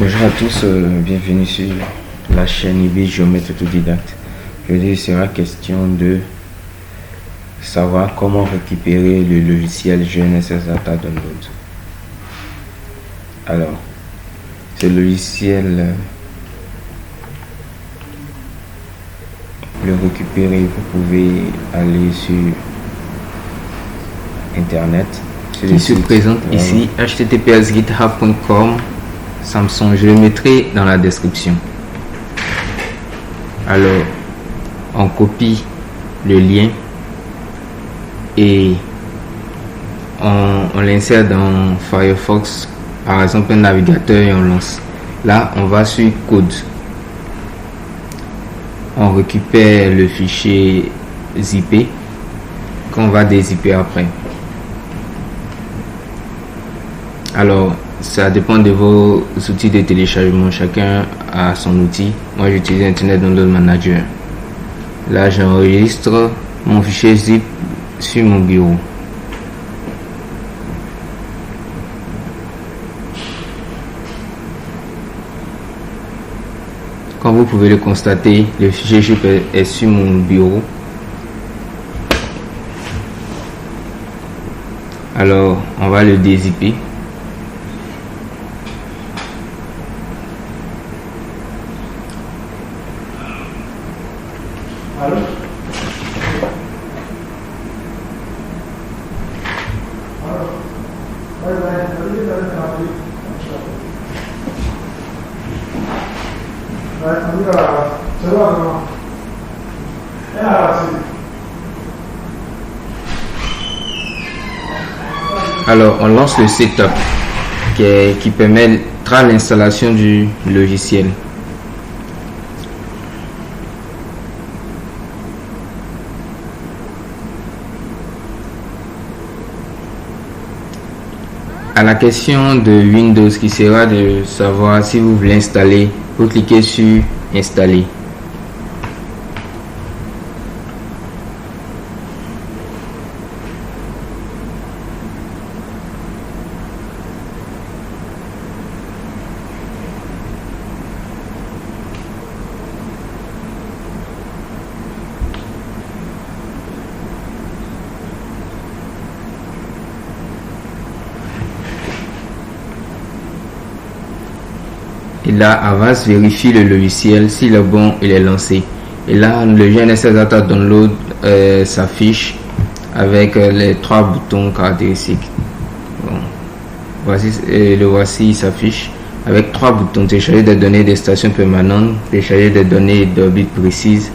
Bonjour à tous, bienvenue sur la chaîne IB Géomètre Autodidacte. Aujourd'hui, il sera question de savoir comment récupérer le logiciel GNSS Data Download. Alors, ce logiciel, le récupérer, vous pouvez aller sur internet. Qui se présente ici, https://github.com Samsung, je le mettrai dans la description. Alors, on copie le lien et on l'insère dans Firefox, par exemple un navigateur, et on lance. Là, on va sur code. On récupère le fichier zippé qu'on va dézipper après. Alors, ça dépend de vos outils de téléchargement. Chacun a son outil. Moi, j'utilise Internet Download Manager. Là, j'enregistre mon fichier zip sur mon bureau. Comme vous pouvez le constater, le fichier zip est sur mon bureau. Alors, on va le dézipper. Alors, on lance le setup qui permettra l'installation du logiciel. À la question de Windows qui sera de savoir si vous voulez installer, vous cliquez sur installer. Et là, Avast vérifie le logiciel, s'il est bon, il est lancé. Et là, le GNSS Data Download s'affiche avec les trois boutons caractéristiques. Bon. Le voici, il s'affiche avec trois boutons: télécharger des données des stations permanentes, télécharger des données d'orbite précises,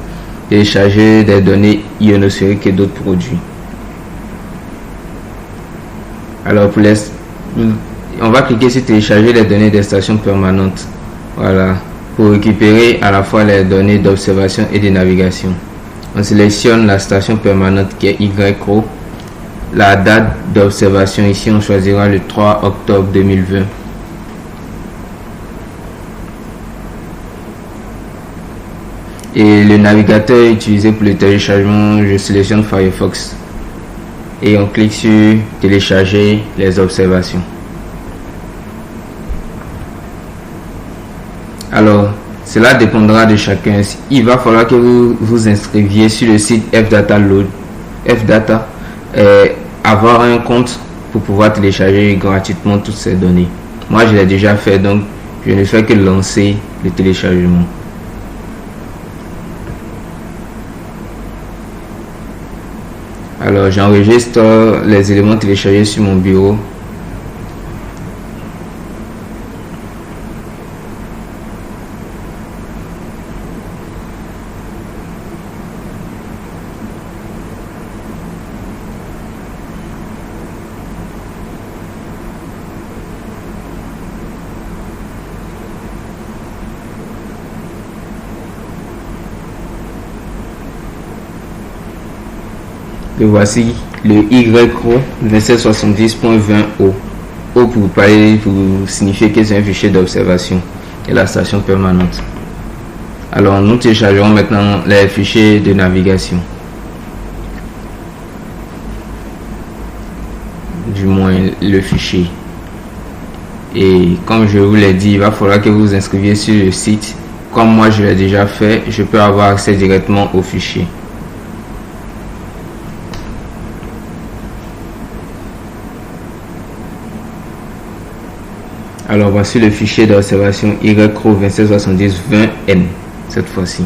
télécharger des données ionosphériques et d'autres produits. Alors, on va cliquer sur télécharger les données des stations permanentes. Voilà, pour récupérer à la fois les données d'observation et de navigation. On sélectionne la station permanente qui est YO. La date d'observation, ici on choisira le 3 octobre 2020. Et le navigateur utilisé pour le téléchargement, je sélectionne Firefox. Et on clique sur télécharger les observations. Alors, cela dépendra de chacun. Il va falloir que vous vous inscriviez sur le site FData, avoir un compte pour pouvoir télécharger gratuitement toutes ces données. Moi, je l'ai déjà fait, donc je ne fais que lancer le téléchargement. Alors, j'enregistre les éléments téléchargés sur mon bureau. Le voici, le YO 2770.20O. O pour signifier que c'est un fichier d'observation et la station permanente. Alors nous téléchargerons maintenant les fichiers de navigation. Du moins le fichier. Et comme je vous l'ai dit, il va falloir que vous vous inscriviez sur le site. Comme moi je l'ai déjà fait, je peux avoir accès directement au fichier. Alors voici le fichier d'observation YRO2770-20N cette fois-ci.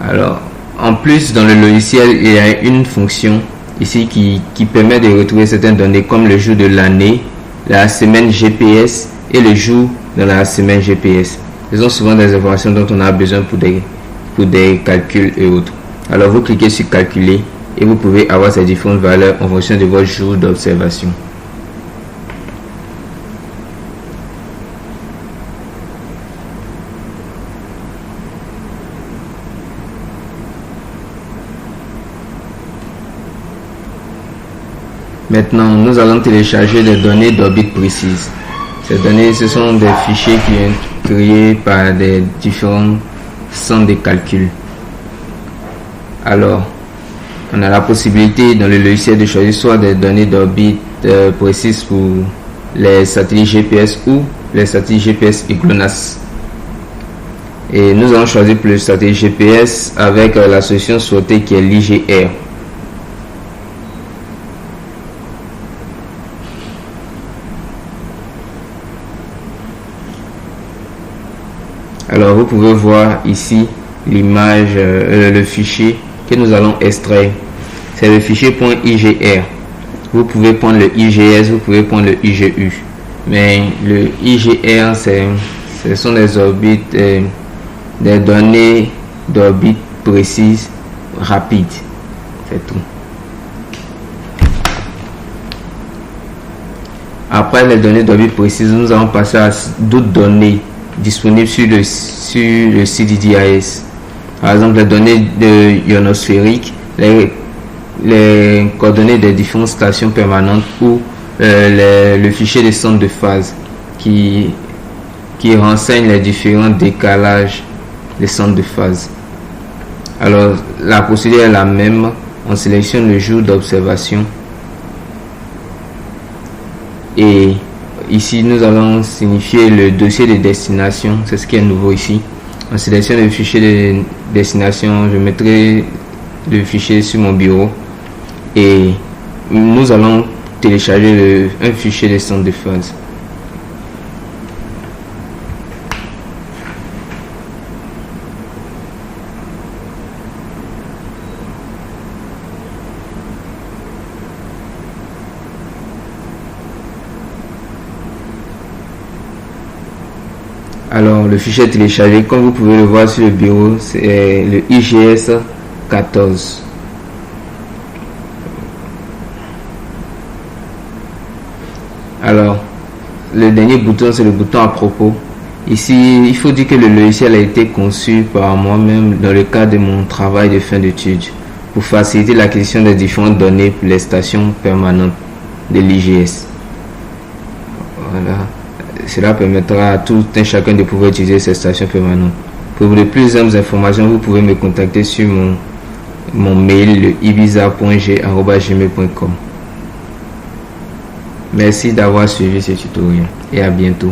Alors en plus, dans le logiciel, il y a une fonction ici qui permet de retrouver certaines données comme le jour de l'année, la semaine GPS et le jour dans la semaine GPS. Ce sont souvent des informations dont on a besoin pour des calculs et autres. Alors vous cliquez sur calculer et vous pouvez avoir ces différentes valeurs en fonction de votre jour d'observation. Maintenant, nous allons télécharger des données d'orbite précises. Ces données, ce sont des fichiers qui sont créés par des différents centres de calcul. Alors, on a la possibilité dans le logiciel de choisir soit des données d'orbite précises pour les satellites GPS ou les satellites GPS et GLONASS. Et nous allons choisir pour le satellite GPS avec la solution souhaitée qui est l'IGR. Alors vous pouvez voir ici l'image, le fichier que nous allons extraire. C'est le fichier .igr. Vous pouvez prendre le IGS, vous pouvez prendre le IGU. Mais le IGR, ce sont des orbites, des données d'orbite précises, rapides. C'est tout. Après les données d'orbite précises, nous allons passer à d'autres données disponibles sur le site DIS. Par exemple, les données de ionosphérique, les coordonnées des différentes stations permanentes ou le fichier des centres de phase qui renseigne les différents décalages des centres de phase. Alors, la procédure est la même. On sélectionne le jour d'observation et ici nous allons signifier le dossier de destination. C'est ce qui est nouveau ici. On sélectionne le fichier de destination. Je mettrai le fichier sur mon bureau et nous allons télécharger un fichier de centre de phase. Alors le fichier téléchargé, comme vous pouvez le voir sur le bureau, c'est le IGS 14. Alors le dernier bouton, c'est le bouton à propos. Ici il faut dire que le logiciel a été conçu par moi-même dans le cadre de mon travail de fin d'études pour faciliter l'acquisition des différentes données pour les stations permanentes de l'IGS. Voilà. Cela permettra à tout un chacun de pouvoir utiliser ces stations permanentes. Pour de plus amples informations, vous pouvez me contacter sur mon mail, le ibiza.g@gmail.com. Merci d'avoir suivi ce tutoriel et à bientôt.